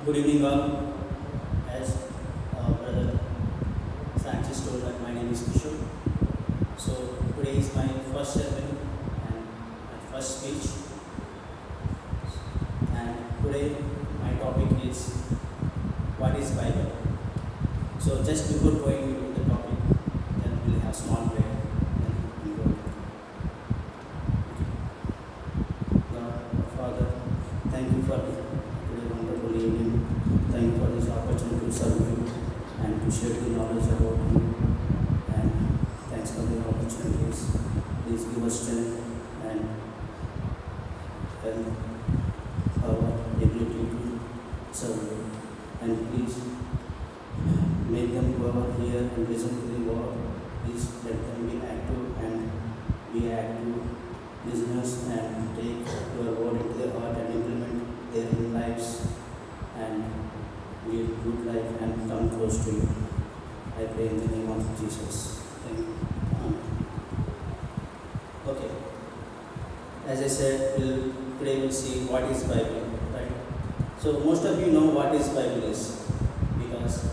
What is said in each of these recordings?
Good evening, all. As Brother Francis told that my name is Kishore. So today is my first sermon and my first speech. And today my topic is what is Bible. So just before going into the topic, then we'll have small prayer. Then we'll go. God, Father, thank you for today wonderful evening. Thank you for this opportunity to serve you and to share the knowledge about you. And thanks for the opportunities. Please give us strength and our ability to serve you. And please make them whoever hear and listen to the word. Please let them be active and be active listeners and take your word into their heart and implement their lives and live good life and come close to you. I pray in the name of Jesus. Thank you. Okay. As I said, today we'll see what is Bible, right? So most of you know what is Bible is, because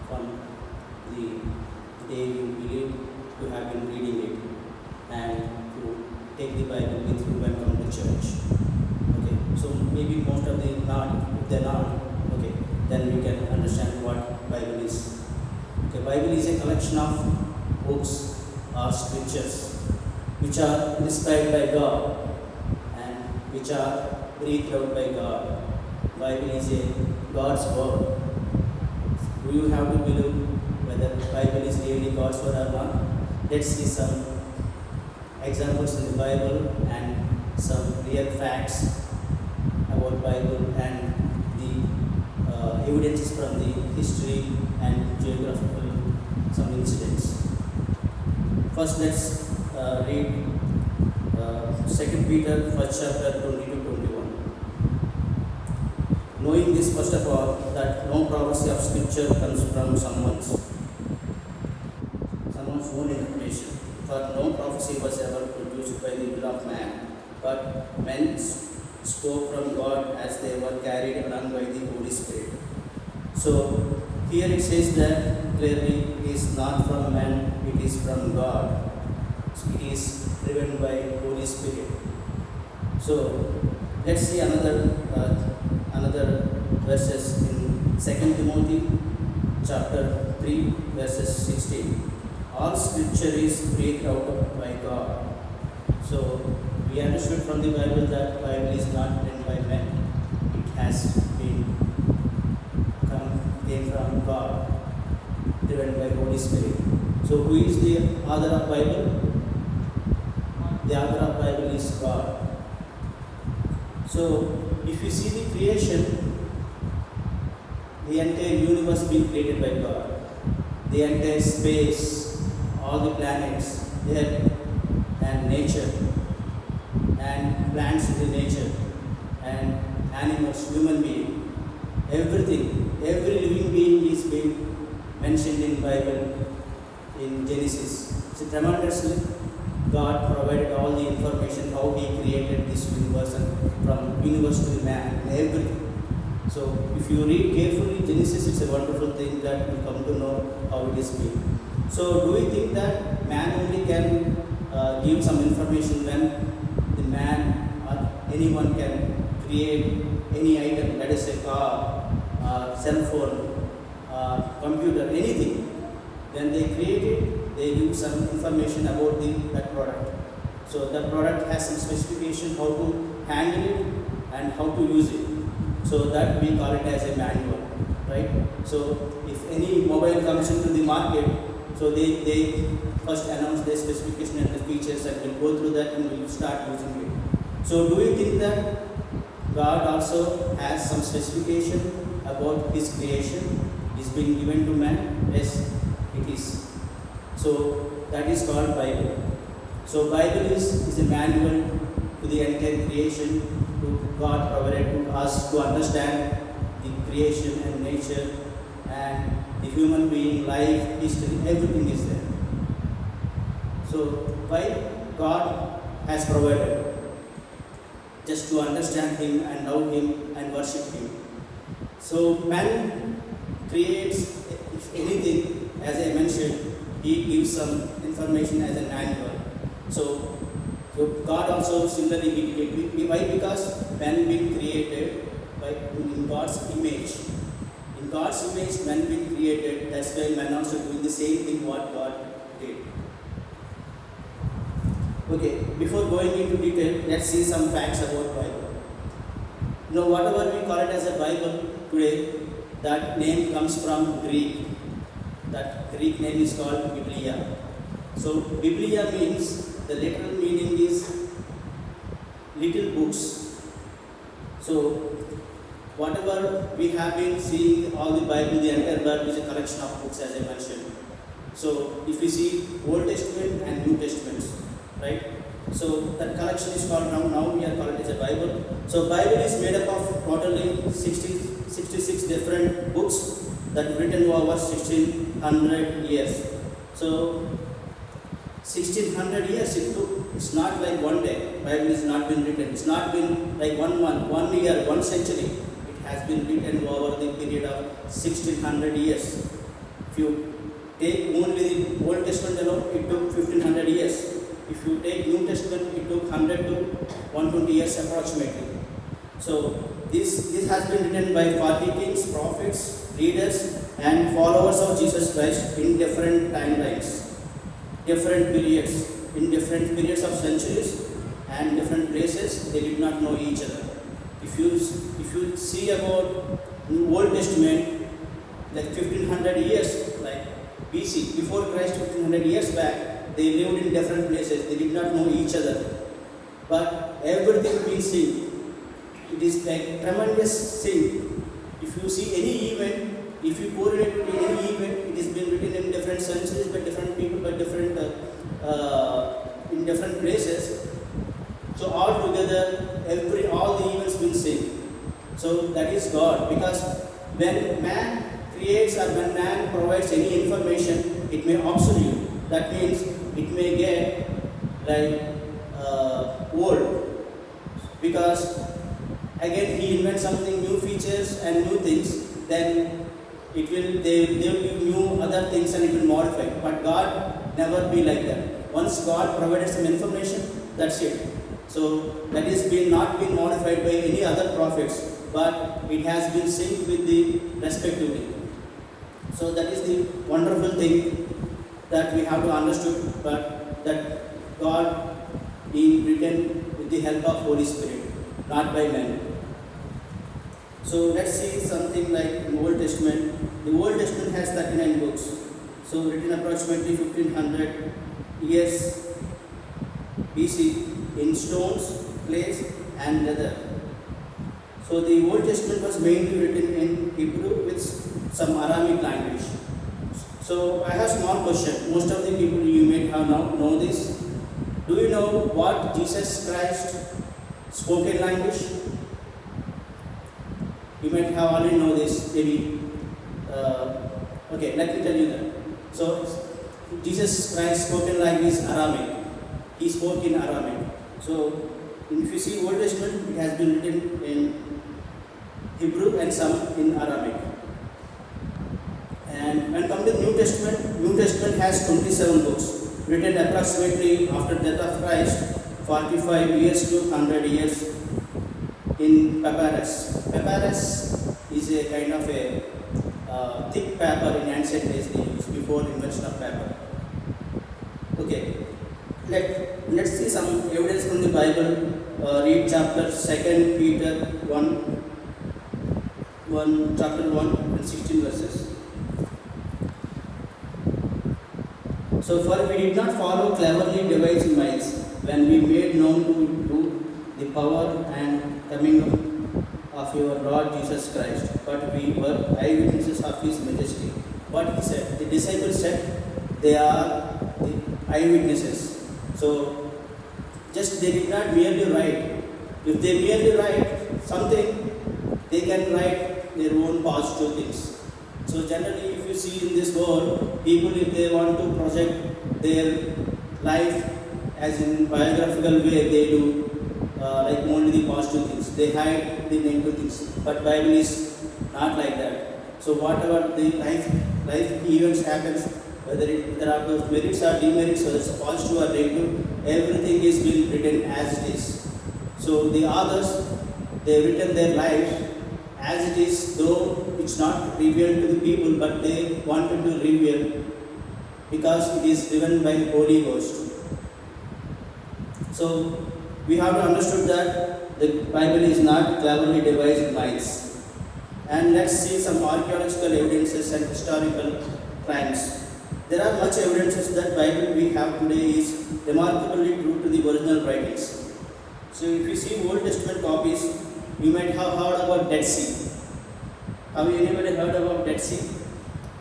from the day you believe you have been reading it and to take the Bible with you and come to church. Okay. So maybe most of the not, if they're not, okay, then we can understand what Bible is. Okay, Bible is a collection of books or scriptures which are prescribed by God and which are breathed out by God. Bible is a God's word. Do you have to believe whether Bible is really God's word or not? Let's see some examples in the Bible and some real facts about Bible and the evidences from the history and geographical some incidents. First, let's read 2 Peter 1st chapter 20-21. Knowing this, first of all, that no prophecy of Scripture comes from someone's own information. For no prophecy was ever produced by the will of man, but men spoke from God as they were carried along by the Holy Spirit. So here it says that clearly it is not from man, it is from God. So it is driven by Holy Spirit. So let's see another verses in 2 Timothy chapter 3 verses 16. All scripture is breathed out by God. So we understood from the Bible that Bible is not written by men. It has been came from God, driven by Holy Spirit. So who is the author of Bible? The author of Bible is God. So if you see the creation, the entire universe being created by God, the entire space, all the planets, earth and nature, and plants in the nature, and animals, human being, everything, every living being is being mentioned in Bible in Genesis. So tremendously, God provided all the information how He created this universe and from universe to the man and everything. So if you read carefully Genesis, it's a wonderful thing that you come to know how it is made. So do you think that man only can give some information when the man or anyone can create any item, let us say car, cell phone, computer, anything? Then they create it, they give some information about that product. So that product has some specification how to handle it and how to use it. So that we call it as a manual, right? So if any mobile comes into the market, so they first announce their specification and the features, and we'll go through that and we'll start using it. So do you think that God also has some specification about His creation is being given to man? Yes, it is. So that is called Bible. So Bible is a manual to the entire creation, to God provided to us to understand the creation and nature and the human being, life, history, everything is there. So why God has provided? Just to understand Him and know Him and worship Him. So man creates, if anything, as I mentioned, he gives some information as a manual. So God also similarly he did it. Why? Because man being created by in God's image. In God's image, man being created. That's why man also doing the same thing what God did. Okay, before going into detail, let's see some facts about Bible. Whatever we call it as a Bible today, that name comes from Greek. That Greek name is called Biblia. So Biblia means, the literal meaning is little books. So whatever we have been seeing, all the Bible, the entire Bible is a collection of books, as I mentioned. So if we see Old Testament and New Testaments, right? So that collection is called, now we are calling it as a Bible. So Bible is made up of totally 66 different books that were written over 1600 years. So 1600 years it took. It's not like one day. Bible has not been written. It's not been like 1 month, 1 year, 1 century. It has been written over the period of 1600 years. If you take only the Old Testament alone, it took 1500 years. If you take New Testament, it took 100 to 120 years approximately. So this has been written by 40 kings, prophets, leaders, and followers of Jesus Christ in different timelines, different periods, in different periods of centuries and different places. They did not know each other. If you see about Old Testament, like 1500 years, like BC, before Christ, 1500 years back, they lived in different places. They did not know each other. But everything we see, it is like tremendous thing. If you see any event, if you correlate to any event, it has been written in different centuries by different people, by different in different places. So all together, all the events been seen. So that is God. Because when man creates or when man provides any information, it may obsolete. That means it may get like old, because again he invents something, new features and new things, then they will give new other things and it will modify. But God never be like that. Once God provided some information, that's it. So that is not been modified by any other prophets, but it has been synced with the respectively. So that is the wonderful thing that we have to understand, but that God being written with the help of Holy Spirit, not by men. So let's see something like in the Old Testament. The Old Testament has 39 books. So written approximately 1500 years BC in stones, clays and leather. So the Old Testament was mainly written in Hebrew with some Aramaic language. So I have a small question. Most of the people you may have now know this. Do you know what Jesus Christ spoken language? You might have already know this, maybe. Okay, let me tell you that. So Jesus Christ spoken language is Aramaic. He spoke in Aramaic. So if you see Old Testament, it has been written in Hebrew and some in Aramaic. And when come to New Testament has 27 books, written approximately after death of Christ, 45 years to 100 years in papyrus. Papyrus is a kind of a thick paper in ancient days they used before invention of paper. Okay, let's see some evidence from the Bible. Read chapter 2 Peter 1, chapter 1 and 16 verses. So for we did not follow cleverly devised minds when we made known to you the power and coming of your Lord Jesus Christ, but we were eyewitnesses of His majesty. What he said, the disciples said they are the eyewitnesses. So just they did not merely write. If they merely write something, they can write their own positive things. So generally, if you see in this world, people, if they want to project their life as in biographical way, they do like only the positive things. They hide the negative things. But Bible is not like that. So whatever the life events happens, whether there are those merits or demerits, whether it's positive or negative, everything is being written as it is. So the authors, they written their life as it is, though it's not revealed to the people, but they wanted to reveal because it is given by Holy Ghost. So we have to understand that the Bible is not cleverly devised minds. And let's see some archaeological evidences and historical crimes. There are much evidences that Bible we have today is remarkably true to the original writings. So if you see Old Testament copies, you might have heard about Dead Sea. Have you anybody heard about Dead Sea?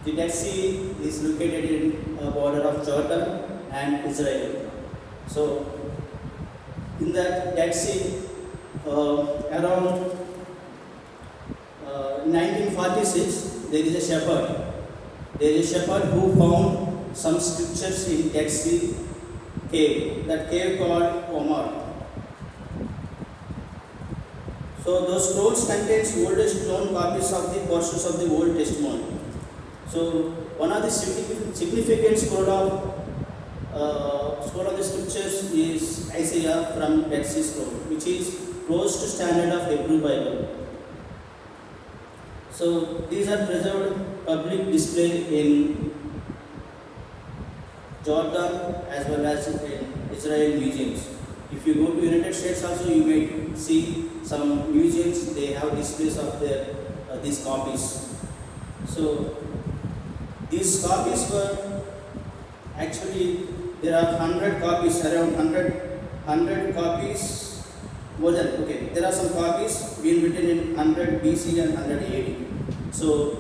The Dead Sea is located in a border of Jordan and Israel. So in that Dead Sea, around 1946, there is a shepherd. There is a shepherd who found some scriptures in Dead Sea cave. That cave called Omar. So those scrolls contains oldest known copies of the portions of the Old Testament. So one of the significant scroll of the scriptures is Isaiah from Dead Sea Scroll, which is close to standard of Hebrew Bible. So these are preserved public display in Jordan as well as in Israel museums. If you go to United States also, you may see some museums, they have displays of their these copies. So these copies were actually, there are 100 copies, around 100 copies, more than, okay, there are some copies being written in 100 BC and 100 AD. So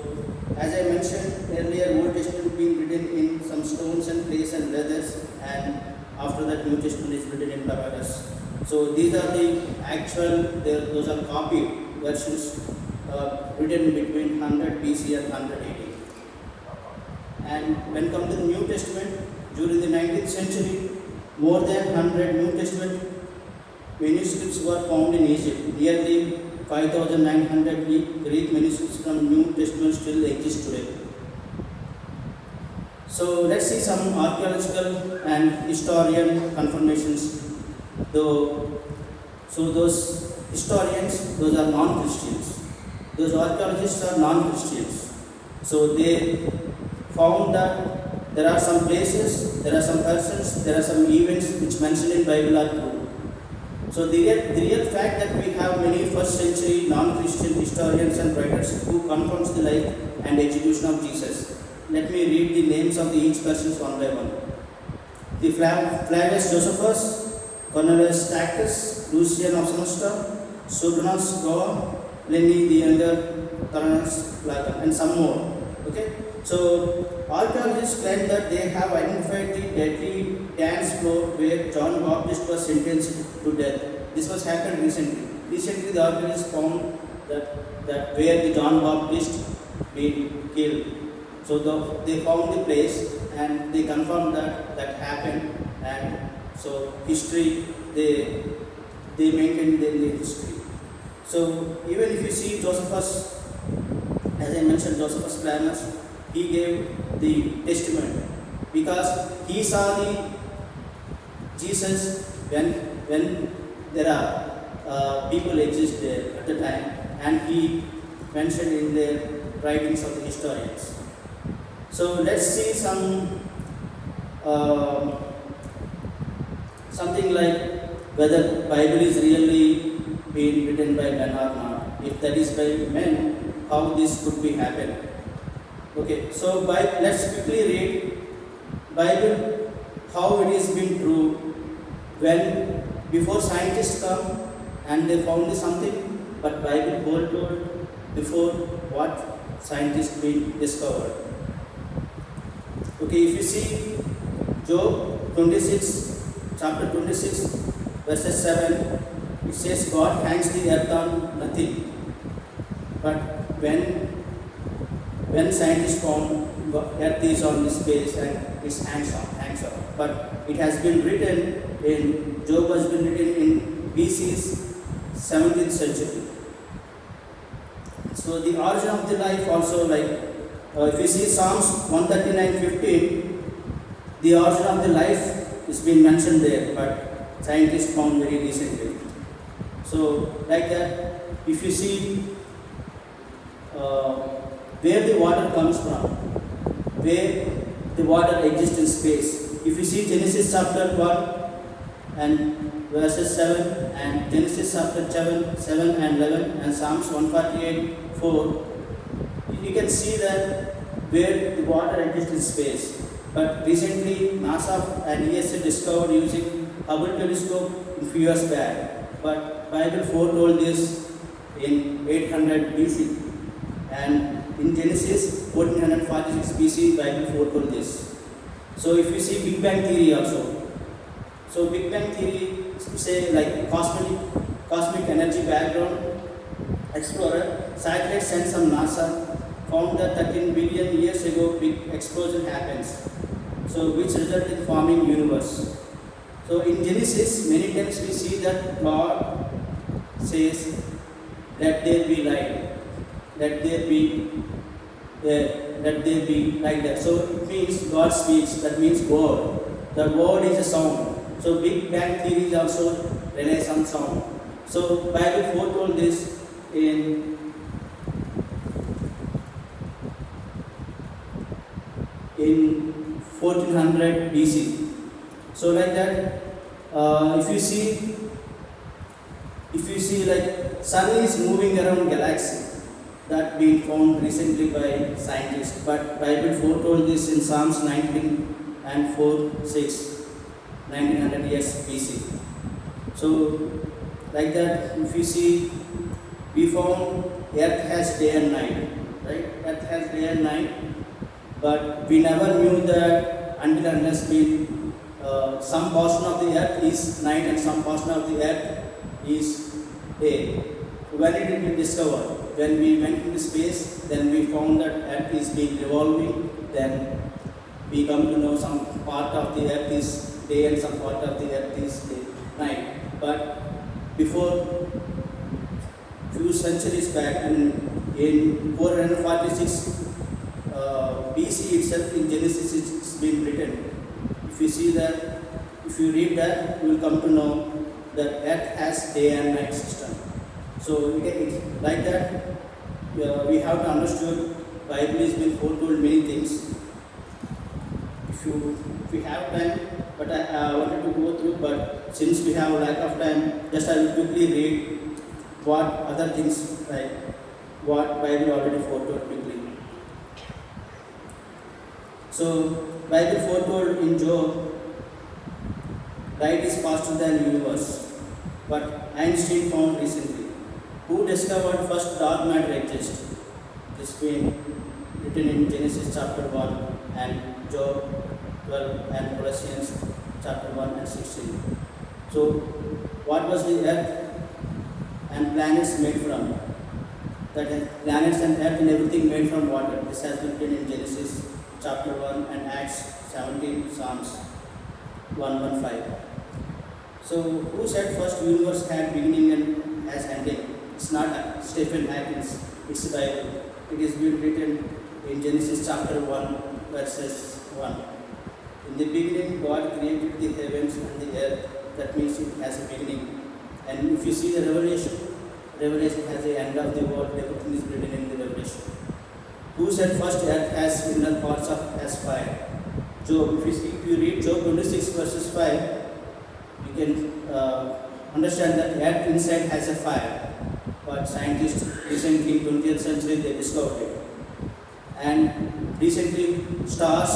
as I mentioned earlier, Old Testament being written in some stones and clays and leathers, and after that New Testament is written in papyrus. So these are the actual, those are copied versions written between 100 BC and 100 AD. And when come to the New Testament, during the 19th century, more than 100 New Testament manuscripts were found in Egypt. Nearly 5,900 Greek manuscripts from New Testament still exist today. So let's see some archaeological and historian confirmations. So those historians, those are non-Christians. Those archaeologists are non-Christians. So they found that there are some places, there are some persons, there are some events which mentioned in Bible are true. So the real fact that we have many first century non-Christian historians and writers who confirms the life and execution of Jesus. Let me read the names of each person one by one. The Flavius Josephus, Cornelius Tacitus, Lucian of Samosata, Sojournus Goa, Pliny the Younger, Tyrannus, and some more. Okay. So archaeologists claim that they have identified the deadly dance floor where John Baptist was sentenced to death. This was happened recently. Recently the archaeologists found that where the John Baptist been killed. So they found the place and they confirmed that happened, and so history they maintained the history. So even if you see Josephus, as I mentioned, Josephus Planus, he gave the testament because he saw the Jesus when there are people exist there at the time, and he mentioned in the writings of the historians. So let's see something like whether Bible is really being written by men or not. If that is by men, how this could be happen? Okay, so let's quickly read Bible, how it is been true when before scientists come and they found something, but Bible told before what scientists been discovered. Okay, if you see Job 26, chapter 26, verses 7, it says God hangs the earth on nothing, but when scientists found earth is on the space and it hangs on. But it has been written in, Job has been written in BC's 17th century. It's So the origin of the life also, like if you see Psalms 139:15, the origin of the life is being mentioned there, but scientists found very recently. So like that, if you see where the water comes from, where the water exists in space. If you see Genesis chapter 1 and verses 7 and Genesis chapter 7 and 11 and Psalms 148:4, you can see that where the water exists in space. But recently NASA and ESA discovered using Hubble telescope a few years back. But Bible foretold this in 800 BC, and in Genesis 1446 BC Bible foretold this. So if you see Big Bang theory also, so Big Bang theory say like cosmic energy background explorer satellite sent from NASA found that 13 billion years ago big explosion happens, so which resulted in forming universe. So in Genesis many times we see that God says, let there be light, let there be like that. So it means God speaks, that means word. The word is a sound. So Big Bang theory also relies on sound. So Bible foretold this in in 1400 BC. So like that, if you see like sun is moving around galaxy, that being found recently by scientists. But Bible foretold this in Psalms 19 and 4:6, 1900 years BC. So like that, if you see, we found Earth has day and night, right? Earth has day and night, but we never knew that until unless some portion of the Earth is night and some portion of the Earth is day. When did it be discovered? When we went into space, then we found that Earth is being revolving. Then we come to know some part of the Earth is day and some part of the Earth is night. But before few centuries back, and in 446 BC itself, in Genesis it's been written. If you see that, if you read that, you will come to know that Earth has day and night system. So it's like that. We have to understand Bible has been foretold many things. If we have time, but I wanted to go through, but since we have lack of time, just I will quickly read what other things, like what Bible already foretold quickly. So Bible foretold in Job, light is faster than universe. But Einstein found recently, who discovered first dark matter exists. This being written in Genesis chapter 1 and Job 12 and Colossians chapter 1 and 16. So what was the earth and planets made from? That is, planets and earth and everything made from water. This has been written in Genesis chapter 1 and Acts 17, Psalms 1:1-5. So who said first universe had beginning and has ending? It's not Stephen Hawking, it's the Bible. It is being written in Genesis chapter 1 verses 1. In the beginning God created the heavens and the earth. That means it has a beginning. And if you see the Revelation has the end of the world. Everything is written in the Revelation. Who said first earth has inner parts of as fire? Job. If you read Job 26 verses 5, you can understand that earth inside has a fire. But scientists recently, 20th century, they discovered it. And recently, stars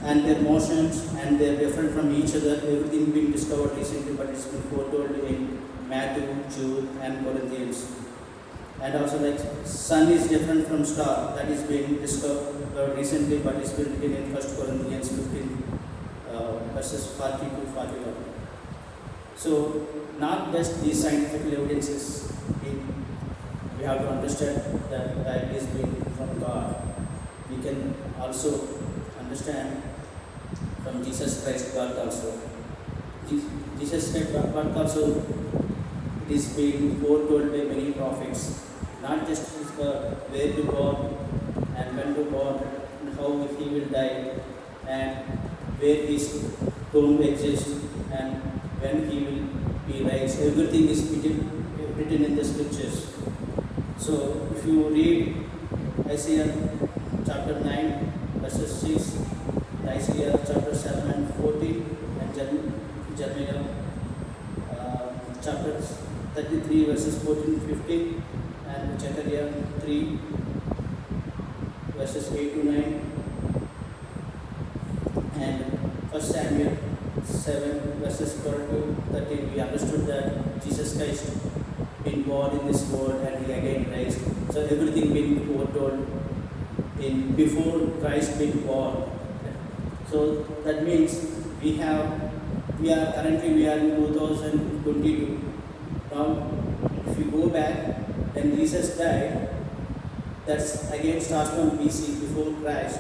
and their motions, and they are different from each other. Everything being discovered recently, but it's been foretold in Matthew, Jude, and Corinthians. And also, like sun is different from star. That is being discovered recently, but it's been written in 1 Corinthians 15 verses 40 to 41. So, not just these scientific evidences. We have to understand that Bible is being from God. We can also understand from Jesus Christ birth also. Jesus Christ birth also, it is being foretold by many prophets. Not just his for where to born and when to born and how he will die and where his tomb exists and when he will be raised. Everything is written in the scriptures. So if you read Isaiah chapter 9 verses 6, Isaiah chapter 7 and 14, and Jeremiah chapter 33 verses 14 to 15, and Zechariah 3 verses 8 to 9, and 1 Samuel 7 verses 12 to 13. We understood that Jesus Christ been born in this world and he again raised. So everything been foretold in before Christ been born. So that means we are currently in 2022. Now if you go back when Jesus died, that's again starts from BC, before Christ.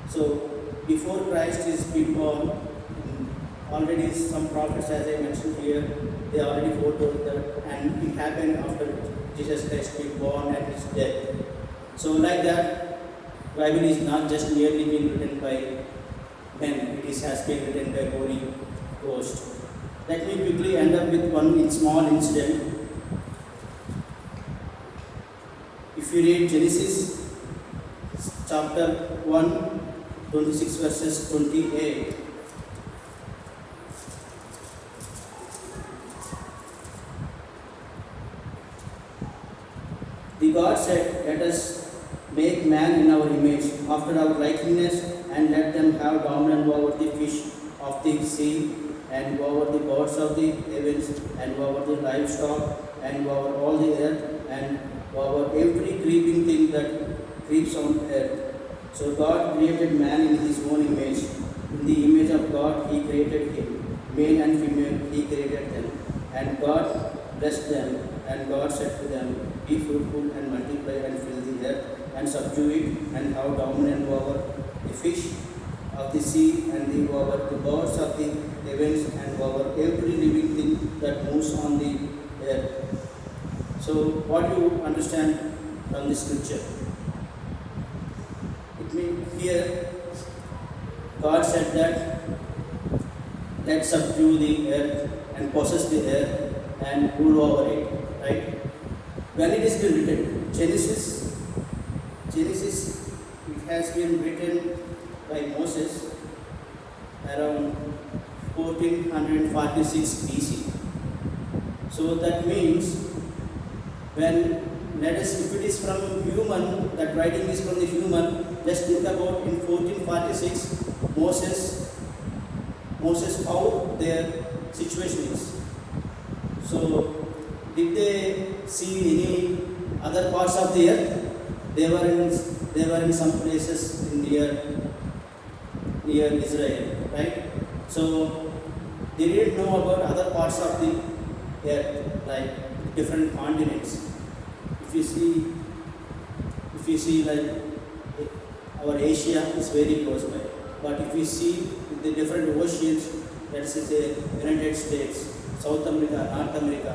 So before Christ is been born, already some prophets, as I mentioned here, they already foretold that, and it happened after Jesus Christ being born and his death. So like that, Bible is not just merely being written by men, it has been written by Holy Ghost. Let me quickly end up with one small incident. If you read Genesis chapter 1, 26 verses 28, the God said, "Let us make man in our image, after our likeness, and let them have dominion over the fish of the sea, and over the birds of the heavens, and over the livestock, and over all the earth, and over every creeping thing that creeps on earth." So God created man in his own image. In the image of God he created him. Male and female he created them. And God blessed them, and God said to them, "Be fruitful and multiply and fill the earth, and subdue it, and have dominion over the fish of the sea, and over the birds of the heavens, and over every living thing that moves on the earth." So what do you understand from this scripture? It means here God said that let's subdue the earth and possess the earth and rule over it, right? When it is been written, Genesis, it has been written by Moses around 1446 BC. So that means if it is from human, that writing is from the human, let's think about in 1446 Moses how their situation is. So did they see any other parts of the earth? They were in some places near Israel, right? So they didn't know about other parts of the earth, like different continents. If you see like our Asia is very close by, but if we see the different oceans, let's say United States, South America, North America,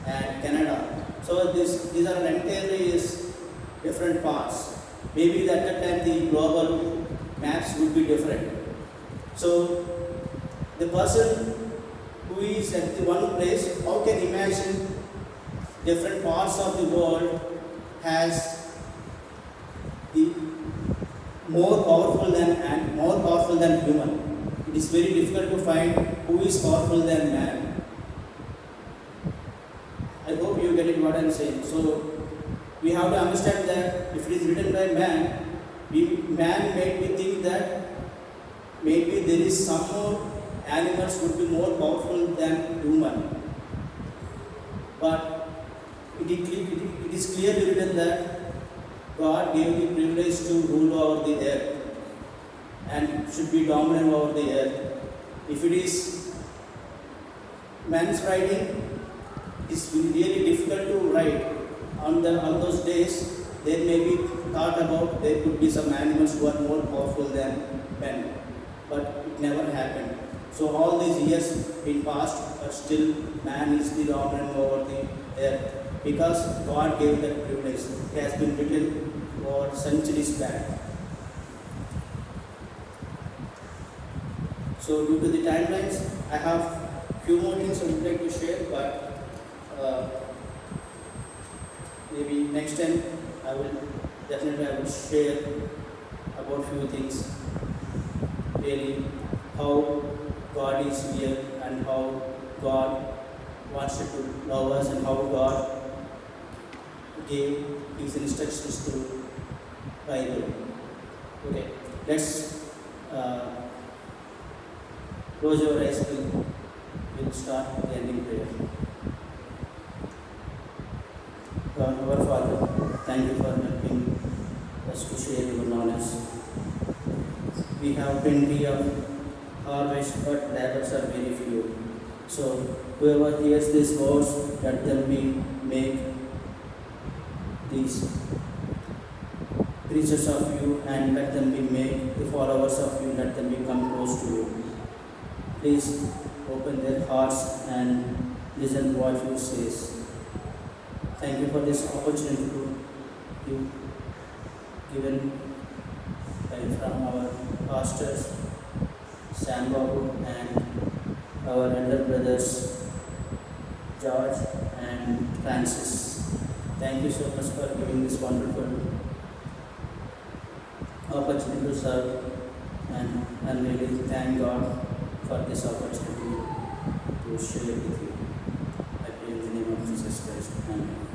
and Canada. So these are entirely different parts. Maybe at that time the global maps would be different. So the person who is at the one place, how can imagine different parts of the world has the more powerful than human. It is very difficult to find who is powerful than man. I hope you get it what I am saying. So we have to understand that if it is written by man, man made me think that maybe there is some more animals would be more powerful than human. But it is clearly written that God gave the privilege to rule over the earth and should be dominant over the earth. If it is man's writing, it is really difficult to write. On those days, there may be thought about there could be some animals who are more powerful than men, but it never happened. So all these years been passed, but still man is the dominant over the earth. because God gave that privilege. It has been written for centuries back. So due to the timelines, I have few more things I would like to share, but maybe next time I will share about few things, really how God is here and how God wants to love us and how God gave His instructions to Bible. Okay, let's close your eyes. We'll start the ending prayer. God, our Father, thank you for helping us to share your knowledge. We have plenty of harvest, but laborers are very few. So whoever hears these words, let them be make these preachers of you, and let them be made the followers of you. Let them become close to you. Please open their hearts and listen to what you says. Thank you for this opportunity to give given from our pastors Sam Babu and our elder brothers George and Francis. Thank you so much for giving this wonderful opportunity to serve, and really thank God for this opportunity to share with you. I pray in the name of Jesus Christ. Amen.